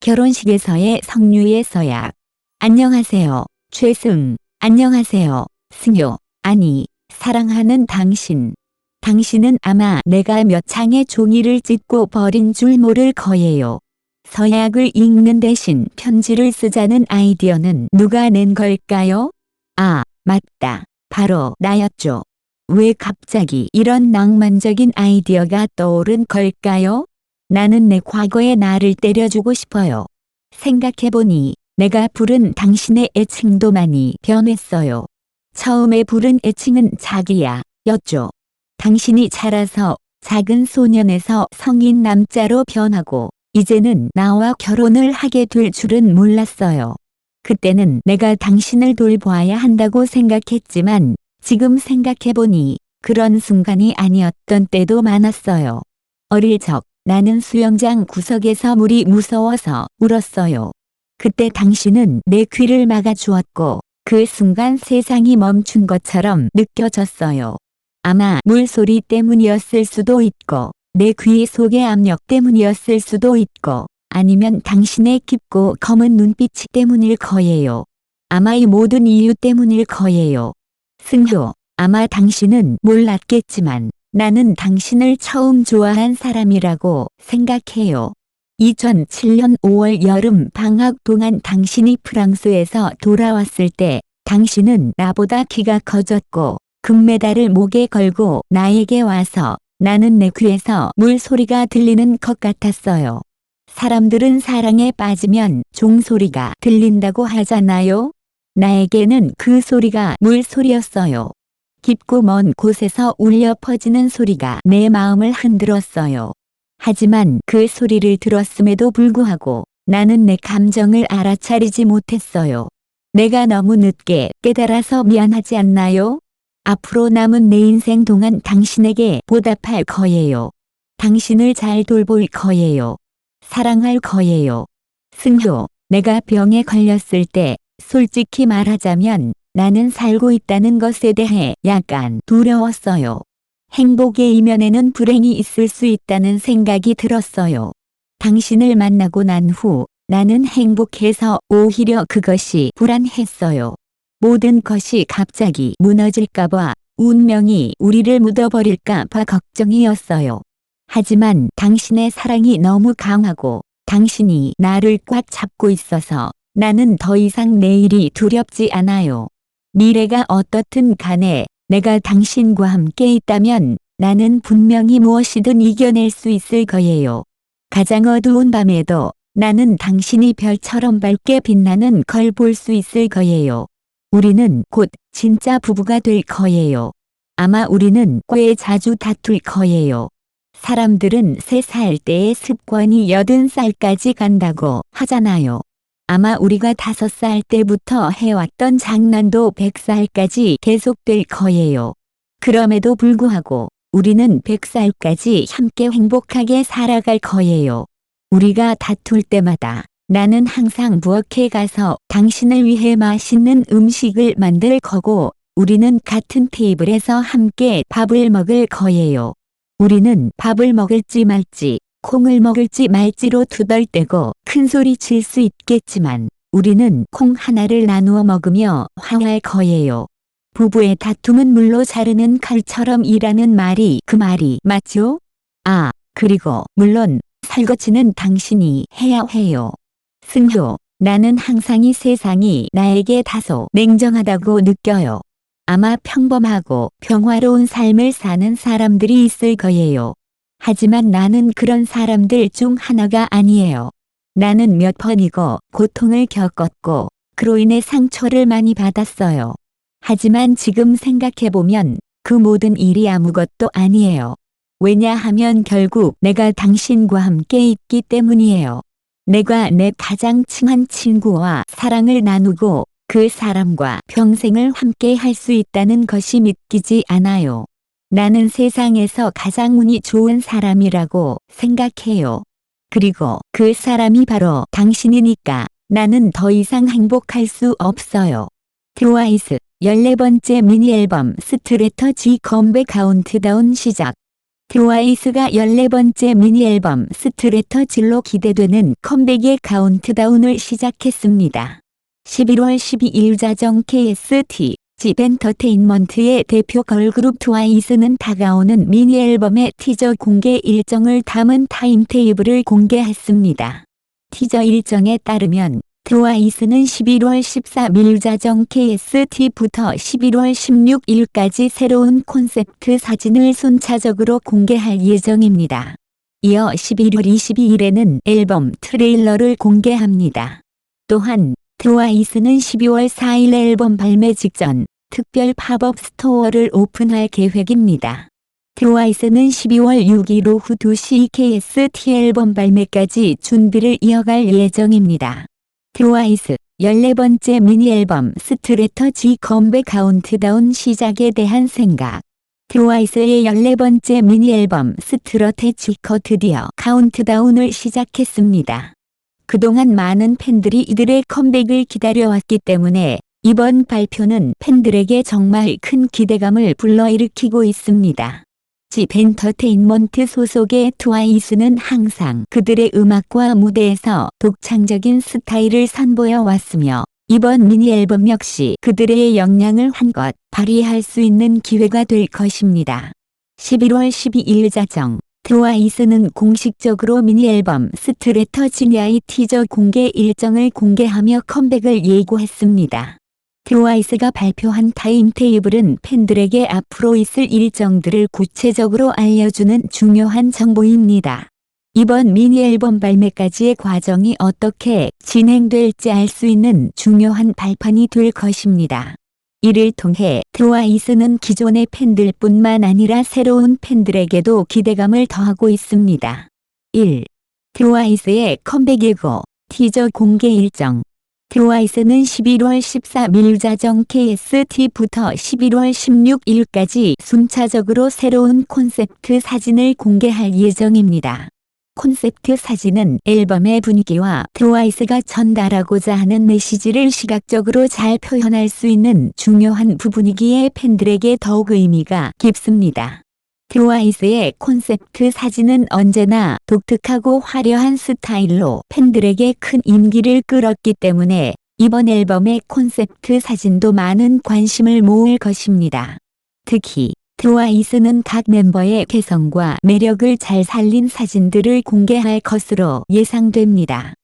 결혼식에서의 성류의 서약. 안녕하세요, 최승. 안녕하세요, 승효. 아니, 사랑하는 당신. 당신은 아마 내가 몇 장의 종이를 찢고 버린 줄 모를 거예요. 서약을 읽는 대신 편지를 쓰자는 아이디어는 누가 낸 걸까요? 아, 맞다. 바로 나였죠. 왜 갑자기 이런 낭만적인 아이디어가 떠오른 걸까요? 나는 내 과거의 나를 때려주고 싶어요. 생각해보니 내가 부른 당신의 애칭도 많이 변했어요. 처음에 부른 애칭은 자기야 였죠. 당신이 자라서 작은 소년에서 성인 남자로 변하고 이제는 나와 결혼을 하게 될 줄은 몰랐어요. 그때는 내가 당신을 돌봐야 한다고 생각했지만 지금 생각해보니 그런 순간이 아니었던 때도 많았어요. 어릴 적 나는 수영장 구석에서 물이 무서워서 울었어요. 그때 당신은 내 귀를 막아주었고 그 순간 세상이 멈춘 것처럼 느껴졌어요. 아마 물소리 때문이었을 수도 있고 내 귀 속의 압력 때문이었을 수도 있고 아니면 당신의 깊고 검은 눈빛 때문일 거예요. 아마 이 모든 이유 때문일 거예요. 승효, 아마 당신은 몰랐겠지만 나는 당신을 처음 좋아한 사람이라고 생각해요. 2007년 5월 여름 방학 동안 당신이 프랑스에서 돌아왔을 때 당신은 나보다 키가 커졌고 금메달을 목에 걸고 나에게 와서 나는 내 귀에서 물소리가 들리는 것 같았어요. 사람들은 사랑에 빠지면 종소리가 들린다고 하잖아요. 나에게는 그 소리가 물소리였어요. 깊고 먼 곳에서 울려 퍼지는 소리가 내 마음을 흔들었어요. 하지만 그 소리를 들었음에도 불구하고 나는 내 감정을 알아차리지 못했어요. 내가 너무 늦게 깨달아서 미안하지 않나요? 앞으로 남은 내 인생 동안 당신에게 보답할 거예요. 당신을 잘 돌볼 거예요. 사랑할 거예요. 승효, 내가 병에 걸렸을 때 솔직히 말하자면 나는 살고 있다는 것에 대해 약간 두려웠어요. 행복의 이면에는 불행이 있을 수 있다는 생각이 들었어요. 당신을 만나고 난 후 나는 행복해서 오히려 그것이 불안했어요. 모든 것이 갑자기 무너질까봐, 운명이 우리를 묻어버릴까봐 걱정이었어요. 하지만 당신의 사랑이 너무 강하고 당신이 나를 꽉 잡고 있어서 나는 더 이상 내일이 두렵지 않아요. 미래가 어떻든 간에 내가 당신과 함께 있다면 나는 분명히 무엇이든 이겨낼 수 있을 거예요. 가장 어두운 밤에도 나는 당신이 별처럼 밝게 빛나는 걸 볼 수 있을 거예요. 우리는 곧 진짜 부부가 될 거예요. 아마 우리는 꽤 자주 다툴 거예요. 사람들은 3살 때의 습관이 80살까지 간다고 하잖아요. 아마 우리가 5살 때부터 해왔던 장난도 100살까지 계속될 거예요. 그럼에도 불구하고 우리는 100살까지 함께 행복하게 살아갈 거예요. 우리가 다툴 때마다 나는 항상 부엌에 가서 당신을 위해 맛있는 음식을 만들 거고 우리는 같은 테이블에서 함께 밥을 먹을 거예요. 우리는 밥을 먹을지 말지 콩을 먹을지 말지로 투덜대고 큰소리 칠 수 있겠지만 우리는 콩 하나를 나누어 먹으며 화해할 거예요. 부부의 다툼은 물로 자르는 칼처럼 이라는 말이 그 말이 맞죠? 아, 그리고 물론 설거지는 당신이 해야 해요. 승효, 나는 항상 이 세상이 나에게 다소 냉정하다고 느껴요. 아마 평범하고 평화로운 삶을 사는 사람들이 있을 거예요. 하지만 나는 그런 사람들 중 하나가 아니에요. 나는 몇 번이고 고통을 겪었고 그로 인해 상처를 많이 받았어요. 하지만 지금 생각해보면 그 모든 일이 아무것도 아니에요. 왜냐하면 결국 내가 당신과 함께 있기 때문이에요. 내가 내 가장 친한 친구와 사랑을 나누고 그 사람과 평생을 함께 할 수 있다는 것이 믿기지 않아요. 나는 세상에서 가장 운이 좋은 사람이라고 생각해요. 그리고 그 사람이 바로 당신이니까 나는 더 이상 행복할 수 없어요. 트와이스 14번째 미니 앨범 스트레터지 컴백 카운트다운 시작. 트와이스가 14번째 미니 앨범 스트레터질로 기대되는 컴백의 카운트다운을 시작했습니다. 11월 12일 자정 KST 집엔터테인먼트의 대표 걸그룹 트와이스는 다가오는 미니 앨범의 티저 공개 일정을 담은 타임테이블을 공개했습니다. 티저 일정에 따르면 트와이스는 11월 13일 자정 KST부터 11월 16일까지 새로운 콘셉트 사진을 순차적으로 공개할 예정입니다. 이어 11월 22일에는 앨범 트레일러를 공개합니다. 또한 트와이스는 12월 4일 앨범 발매 직전 특별 팝업 스토어를 오픈할 계획입니다. 트와이스는 12월 6일 오후 2시 KST 앨범 발매까지 준비를 이어갈 예정입니다. 트와이스 14번째 미니 앨범 스트레터지 컴백 카운트다운 시작에 대한 생각. 트와이스의 14번째 미니 앨범 스트러테지가 드디어 카운트다운을 시작했습니다. 그동안 많은 팬들이 이들의 컴백을 기다려왔기 때문에 이번 발표는 팬들에게 정말 큰 기대감을 불러일으키고 있습니다. 집엔터테인먼트 소속의 트와이스는 항상 그들의 음악과 무대에서 독창적인 스타일을 선보여 왔으며 이번 미니 앨범 역시 그들의 역량을 한껏 발휘할 수 있는 기회가 될 것입니다. 11월 12일 자정 트와이스는 공식적으로 미니 앨범 스트레터지냐의 티저 공개 일정을 공개하며 컴백을 예고했습니다. 트와이스가 발표한 타임테이블은 팬들에게 앞으로 있을 일정들을 구체적으로 알려주는 중요한 정보입니다. 이번 미니 앨범 발매까지의 과정이 어떻게 진행될지 알 수 있는 중요한 발판이 될 것입니다. 이를 통해 트와이스는 기존의 팬들뿐만 아니라 새로운 팬들에게도 기대감을 더하고 있습니다. 1. 트와이스의 컴백 예고, 티저 공개 일정. 트와이스는 11월 13일 자정 KST부터 11월 16일까지 순차적으로 새로운 콘셉트 사진을 공개할 예정입니다. 콘셉트 사진은 앨범의 분위기와 트와이스가 전달하고자 하는 메시지를 시각적으로 잘 표현할 수 있는 중요한 부분이기에 팬들에게 더욱 의미가 깊습니다. 트와이스의 콘셉트 사진은 언제나 독특하고 화려한 스타일로 팬들에게 큰 인기를 끌었기 때문에 이번 앨범의 콘셉트 사진도 많은 관심을 모을 것입니다. 특히 트와이스는 각 멤버의 개성과 매력을 잘 살린 사진들을 공개할 것으로 예상됩니다.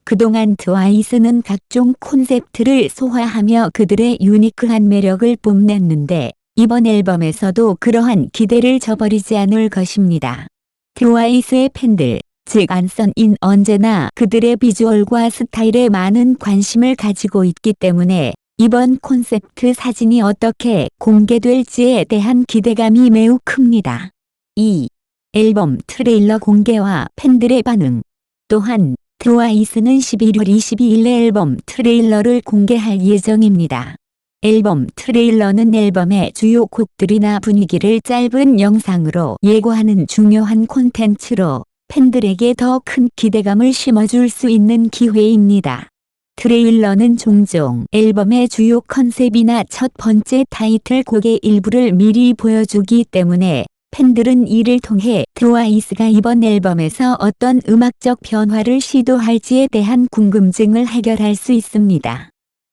그동안 트와이스는 각종 콘셉트를 소화하며 그들의 유니크한 매력을 뽐냈는데 이번 앨범에서도 그러한 기대를 저버리지 않을 것입니다. 트와이스의 팬들, 즉 안선인 언제나 그들의 비주얼과 스타일에 많은 관심을 가지고 있기 때문에 이번 콘셉트 사진이 어떻게 공개될지에 대한 기대감이 매우 큽니다. 2. 앨범 트레일러 공개와 팬들의 반응. 또한 트와이스는 11월 22일 앨범 트레일러를 공개할 예정입니다. 앨범 트레일러는 앨범의 주요 곡들이나 분위기를 짧은 영상으로 예고하는 중요한 콘텐츠로 팬들에게 더 큰 기대감을 심어줄 수 있는 기회입니다. 트레일러는 종종 앨범의 주요 컨셉이나 첫 번째 타이틀곡의 일부를 미리 보여주기 때문에 팬들은 이를 통해 트와이스가 이번 앨범에서 어떤 음악적 변화를 시도할지에 대한 궁금증을 해결할 수 있습니다.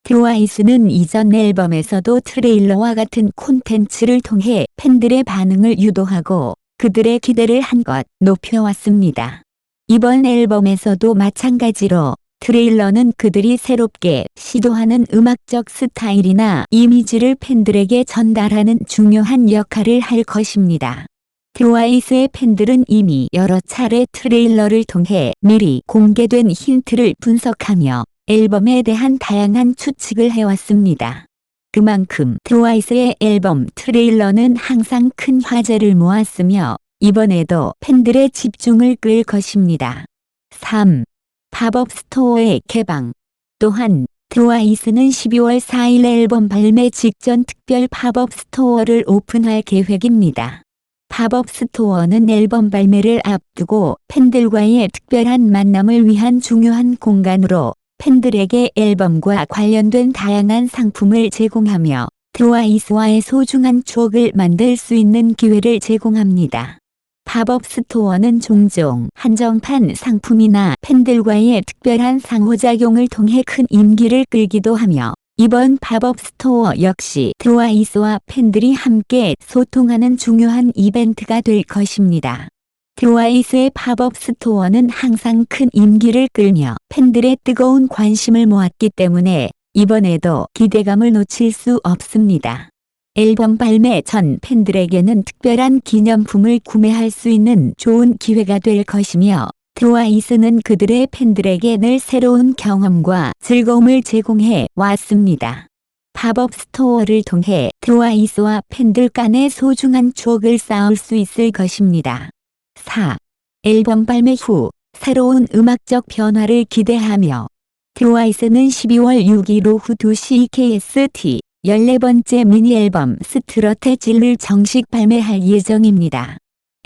트와이스는 이전 앨범에서도 트레일러와 같은 콘텐츠를 통해 팬들의 반응을 유도하고 그들의 기대를 한껏 높여왔습니다. 이번 앨범에서도 마찬가지로 트레일러는 그들이 새롭게 시도하는 음악적 스타일이나 이미지를 팬들에게 전달하는 중요한 역할을 할 것입니다. 트와이스의 팬들은 이미 여러 차례 트레일러를 통해 미리 공개된 힌트를 분석하며 앨범에 대한 다양한 추측을 해왔습니다. 그만큼 트와이스의 앨범 트레일러는 항상 큰 화제를 모았으며 이번에도 팬들의 집중을 끌 것입니다. 3. 팝업 스토어의 개방. 또한 트와이스는 12월 4일 앨범 발매 직전 특별 팝업 스토어를 오픈할 계획입니다. 팝업 스토어는 앨범 발매를 앞두고 팬들과의 특별한 만남을 위한 중요한 공간으로 팬들에게 앨범과 관련된 다양한 상품을 제공하며 트와이스와의 소중한 추억을 만들 수 있는 기회를 제공합니다. 팝업 스토어는 종종 한정판 상품이나 팬들과의 특별한 상호작용을 통해 큰 인기를 끌기도 하며 이번 팝업 스토어 역시 트와이스와 팬들이 함께 소통하는 중요한 이벤트가 될 것입니다. 트와이스의 팝업 스토어는 항상 큰 인기를 끌며 팬들의 뜨거운 관심을 모았기 때문에 이번에도 기대감을 놓칠 수 없습니다. 앨범 발매 전 팬들에게는 특별한 기념품을 구매할 수 있는 좋은 기회가 될 것이며 트와이스는 그들의 팬들에게 늘 새로운 경험과 즐거움을 제공해 왔습니다. 팝업 스토어를 통해 트와이스와 팬들 간의 소중한 추억을 쌓을 수 있을 것입니다. 4. 앨범 발매 후 새로운 음악적 변화를 기대하며 트와이스는 12월 6일 오후 2시 KST 14번째 미니 앨범 스트러테지를 정식 발매할 예정입니다.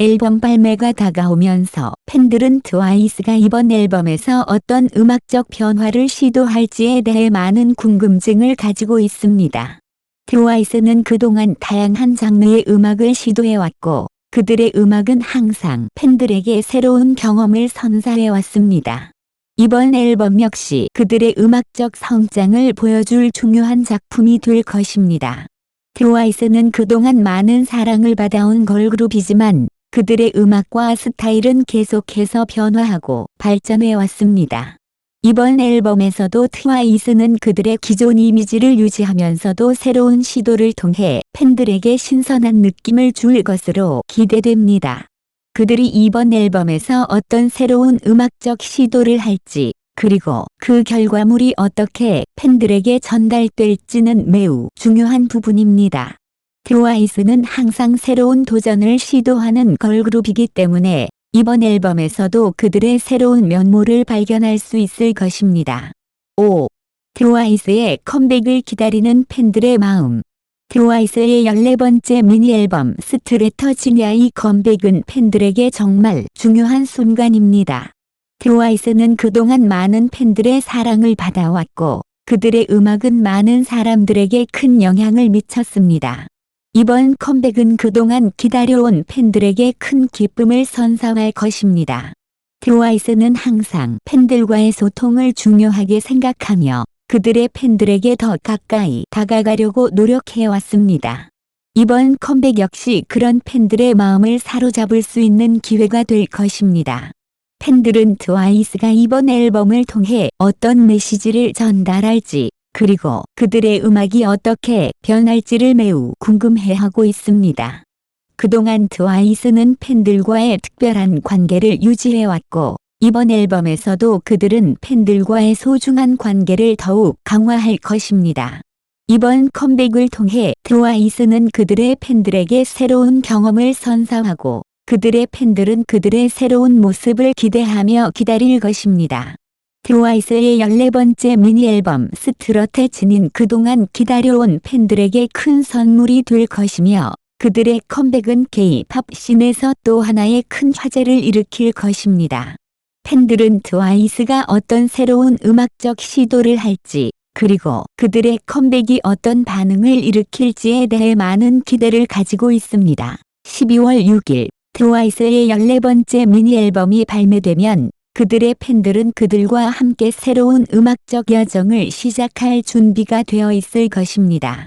앨범 발매가 다가오면서 팬들은 트와이스가 이번 앨범에서 어떤 음악적 변화를 시도할지에 대해 많은 궁금증을 가지고 있습니다. 트와이스는 그동안 다양한 장르의 음악을 시도해왔고 그들의 음악은 항상 팬들에게 새로운 경험을 선사해왔습니다. 이번 앨범 역시 그들의 음악적 성장을 보여줄 중요한 작품이 될 것입니다. 트와이스는 그동안 많은 사랑을 받아온 걸그룹이지만 그들의 음악과 스타일은 계속해서 변화하고 발전해왔습니다. 이번 앨범에서도 트와이스는 그들의 기존 이미지를 유지하면서도 새로운 시도를 통해 팬들에게 신선한 느낌을 줄 것으로 기대됩니다. 그들이 이번 앨범에서 어떤 새로운 음악적 시도를 할지, 그리고 그 결과물이 어떻게 팬들에게 전달될지는 매우 중요한 부분입니다. 트와이스는 항상 새로운 도전을 시도하는 걸그룹이기 때문에 이번 앨범에서도 그들의 새로운 면모를 발견할 수 있을 것입니다. 5. 트와이스의 컴백을 기다리는 팬들의 마음. 트와이스의 14번째 미니 앨범 스트레터지냐의 컴백은 팬들에게 정말 중요한 순간입니다. 트와이스는 그동안 많은 팬들의 사랑을 받아왔고 그들의 음악은 많은 사람들에게 큰 영향을 미쳤습니다. 이번 컴백은 그동안 기다려온 팬들에게 큰 기쁨을 선사할 것입니다. 트와이스는 항상 팬들과의 소통을 중요하게 생각하며 그들의 팬들에게 더 가까이 다가가려고 노력해왔습니다. 이번 컴백 역시 그런 팬들의 마음을 사로잡을 수 있는 기회가 될 것입니다. 팬들은 트와이스가 이번 앨범을 통해 어떤 메시지를 전달할지 그리고 그들의 음악이 어떻게 변할지를 매우 궁금해하고 있습니다. 그동안 트와이스는 팬들과의 특별한 관계를 유지해왔고 이번 앨범에서도 그들은 팬들과의 소중한 관계를 더욱 강화할 것입니다. 이번 컴백을 통해 트와이스는 그들의 팬들에게 새로운 경험을 선사하고 그들의 팬들은 그들의 새로운 모습을 기대하며 기다릴 것입니다. 트와이스의 14번째 미니 앨범 스트러테지는 그동안 기다려온 팬들에게 큰 선물이 될 것이며 그들의 컴백은 K-팝 씬에서 또 하나의 큰 화제를 일으킬 것입니다. 팬들은 트와이스가 어떤 새로운 음악적 시도를 할지 그리고 그들의 컴백이 어떤 반응을 일으킬지에 대해 많은 기대를 가지고 있습니다. 12월 6일 트와이스의 14번째 미니 앨범이 발매되면 그들의 팬들은 그들과 함께 새로운 음악적 여정을 시작할 준비가 되어 있을 것입니다.